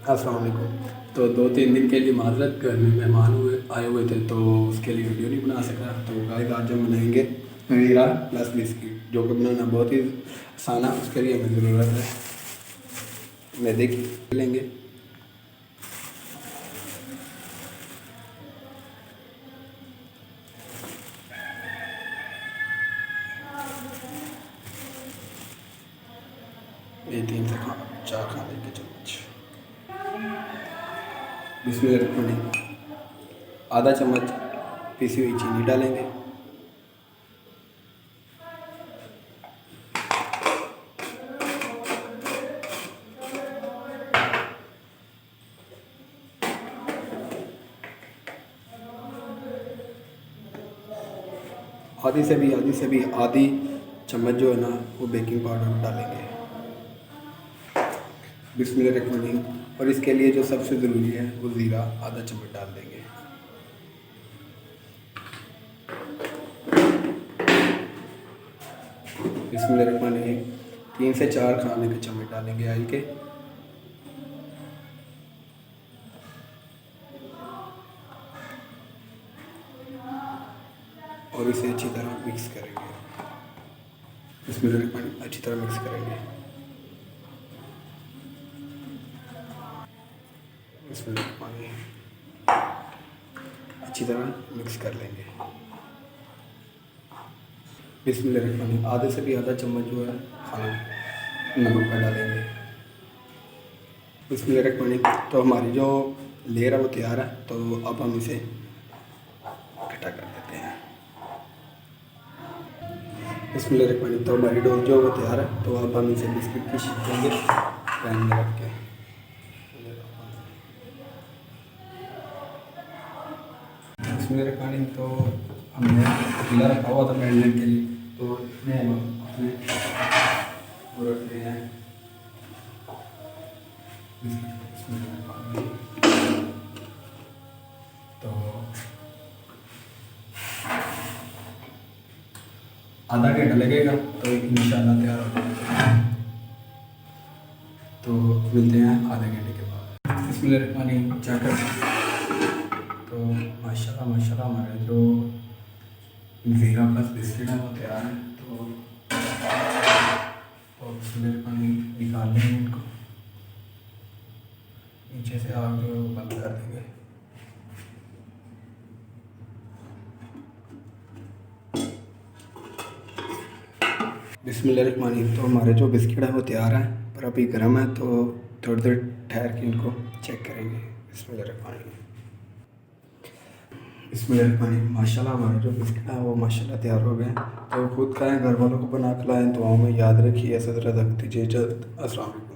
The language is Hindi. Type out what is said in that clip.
अस्सलाम वालेकुम। तो 2-3 दिन के लिए माज़रत, घर में मेहमान आए हुए थे तो उसके लिए वीडियो नहीं बना सका। तो गाइस आज हम बनाएंगे ज़ीरा प्लस बिस्किट, जो कि बनाना बहुत ही आसान है। उसके लिए हमें ज़रूरत है मैदे की लेंगे, ये 3 से 4 खाने के चम्मच। इसमें आधा चम्मच पिसी हुई चीनी डालेंगे, आधी से भी आधी चम्मच जो है ना वो बेकिंग पाउडर डालेंगे। बिस्मिल्लाह। और इसके लिए जो सबसे ज़रूरी है वो ज़ीरा आधा चम्मच डाल देंगे। बिस्मिल्लाह। 3 से 4 खाने के चम्मच डालेंगे आई के। और इसे अच्छी तरह मिक्स करेंगे। बिस्मिल्लाह। अच्छी तरह मिक्स करेंगे। बिस्मिल्लाह। अच्छी तरह मिक्स कर लेंगे। बिस्मिल्लाह। आधे से भी आधा चम्मच जो है खाना नमक का डालेंगे। बिस्मिल्लाह। तो हमारी जो लेयर है वो तैयार है। तो अब हम इसे इकट्ठा कर देते हैं। बिस्मिल्लाह। तो हमारी डो जो वो तैयार है। तो अब हम इसे बिस्किट की शीट देंगे पैन में रख के। बिस्मिल्लाह। तो हमने पतीला रखा हुआ था मैरिनेट के लिए, तो इसमें हम अपने वो रख रहे हैं तो आधा घंटा लगेगा तो इंशाल्लाह तैयार हो जाएगा। तो मिलते हैं आधे घंटे के बाद। इसमें पानी चेक कर। तो माशाल्लाह माशाल्लाह हमारे जो ज़ीरा प्लस बिस्किट है वो तैयार है। तो इसमें पानी निकाल लेंगे इनको, नीचे से आग जो बंद कर देंगे। बिस्मिल्लाह। तो हमारे जो बिस्किट है वो तैयार है, पर अभी गर्म है तो थोड़ी देर ठहर के इनको चेक करेंगे। बिस्मिल्लाह। माशाल्लाह हमारे जो बिस्किट है वो माशाल्लाह तैयार हो गए। तो खुद खाएँ, घर वालों को बना खिलाएँ, दुआओं में याद रखिए। ऐसा तरह रख दीजिए। अस्सलाम वालेकुम।